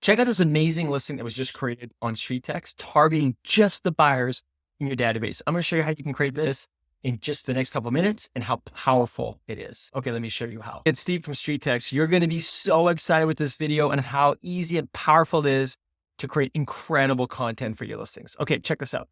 Check out this amazing listing that was just created on StreetText, targeting just the buyers in your database. I'm going to show you how you can create this in just the next couple of minutes and how powerful it is. Okay, let me show you how. It's Steve from StreetText. You're going to be so excited with this video and how easy and powerful it is to create incredible content for your listings. Okay, check this out.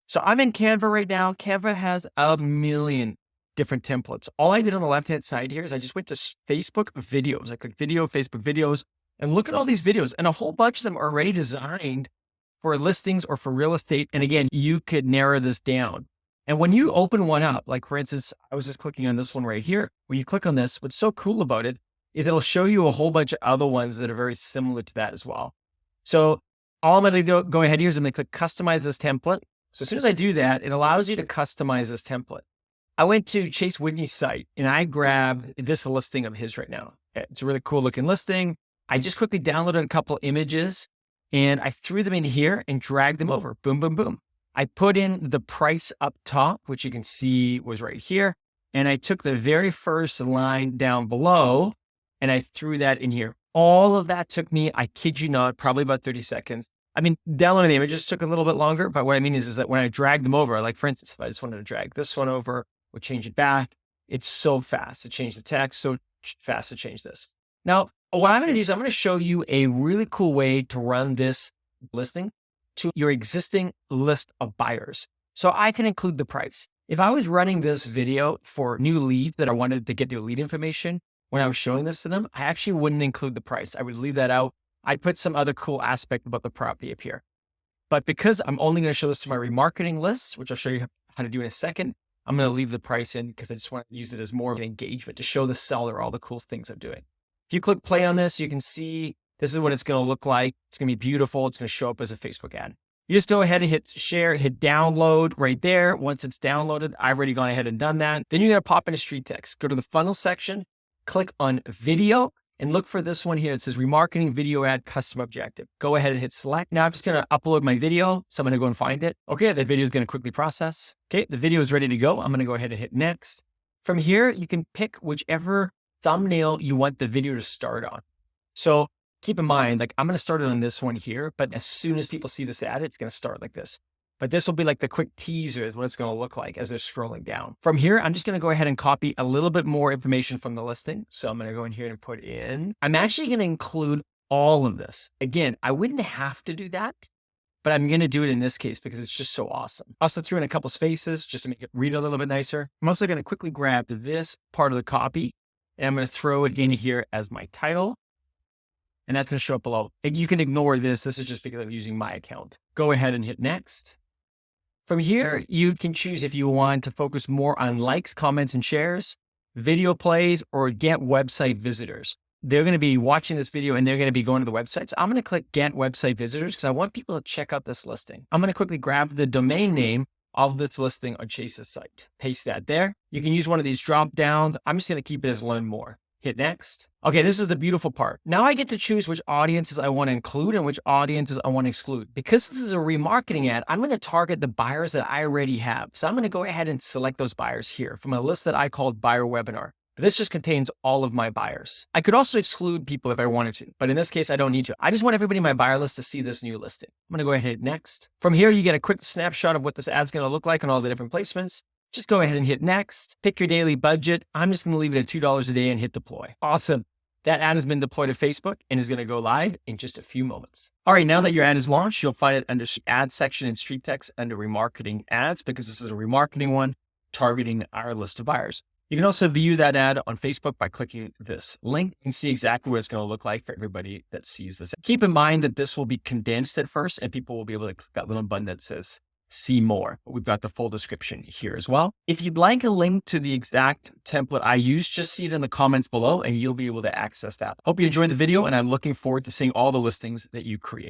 So I'm in Canva right now. Canva has a million different templates. All I did on the left-hand side here is I just went to Facebook videos. I clicked video, Facebook videos, and look at all these videos, and a whole bunch of them are already designed for listings or for real estate. And again, you could narrow this down. And when you open one up, like for instance, I was just clicking on this one right here. When you click on this, what's so cool about it is it'll show you a whole bunch of other ones that are very similar to that as well. So all I'm going to go ahead here is I'm going to click customize this template. So as soon as I do that, it allows you to customize this template. I went to Chase Whitney's site and I grabbed this listing of his right now. It's a really cool looking listing. I just quickly downloaded a couple images and I threw them in here and dragged them over. Boom, boom, boom. I put in the price up top, which you can see was right here. And I took the very first line down below and I threw that in here. All of that took me, I kid you not, probably about 30 seconds. I mean, downloading the images took a little bit longer, but what I mean is that when I drag them over, like for instance, if I just wanted to drag this one over, we'll change it back. It's so fast to change the text, so fast to change this. Now, what I'm going to do is I'm going to show you a really cool way to run this listing to your existing list of buyers. So I can include the price. If I was running this video for new leads that I wanted to get their lead information, when I was showing this to them, I actually wouldn't include the price. I would leave that out. I'd put some other cool aspect about the property up here. But because I'm only going to show this to my remarketing lists, which I'll show you how to do in a second, I'm going to leave the price in because I just want to use it as more of an engagement to show the seller all the cool things I'm doing. If you click play on this, you can see this is what it's going to look like. It's going to be beautiful. It's going to show up as a Facebook ad. You just go ahead and hit share, hit download right there. Once it's downloaded, I've already gone ahead and done that. Then you're going to pop into StreetText, go to the funnel section, click on video, and look for this one here. It says remarketing video ad custom objective. Go ahead and hit select. Now I'm just going to upload my video. So I'm going to go and find it. Okay, that video is going to quickly process. Okay, the video is ready to go. I'm going to go ahead and hit next. From here, you can pick whichever thumbnail you want the video to start on. So keep in mind, like I'm going to start it on this one here, but as soon as people see this ad, it's going to start like this. But this will be like the quick teaser is what it's going to look like as they're scrolling down. From here, I'm just going to go ahead and copy a little bit more information from the listing. So I'm going to go in here and put in, I'm actually going to include all of this. Again, I wouldn't have to do that, but I'm going to do it in this case because it's just so awesome. I also threw in a couple spaces just to make it read a little bit nicer. I'm also going to quickly grab this part of the copy and I'm going to throw it in here as my title. And that's going to show up below. And you can ignore this. This is just because I'm using my account. Go ahead and hit next. From here, you can choose if you want to focus more on likes, comments, and shares, video plays, or get website visitors. They're going to be watching this video and they're going to be going to the website. So I'm going to click get website visitors because I want people to check out this listing. I'm going to quickly grab the domain name of this listing on Chase's site. Paste that there. You can use one of these drop down. I'm just going to keep it as learn more. Hit next. Okay, this is the beautiful part. Now I get to choose which audiences I want to include and which audiences I want to exclude. Because this is a remarketing ad, I'm going to target the buyers that I already have. So I'm going to go ahead and select those buyers here from a list that I called buyer webinar. This just contains all of my buyers. I could also exclude people if I wanted to, but in this case, I don't need to. I just want everybody in my buyer list to see this new listing. I'm going to go ahead and hit next. From here, you get a quick snapshot of what this ad's going to look like on all the different placements. Just go ahead and hit next, pick your daily budget. I'm just going to leave it at $2 a day and hit deploy. Awesome. That ad has been deployed to Facebook and is going to go live in just a few moments. All right, now that your ad is launched, you'll find it under the ad section in StreetText under remarketing ads because this is a remarketing one targeting our list of buyers. You can also view that ad on Facebook by clicking this link and see exactly what it's going to look like for everybody that sees this. Keep in mind that this will be condensed at first and people will be able to click that little button that says see more. We've got the full description here as well. If you'd like a link to the exact template I use, just see it in the comments below and you'll be able to access that. Hope you enjoyed the video and I'm looking forward to seeing all the listings that you create.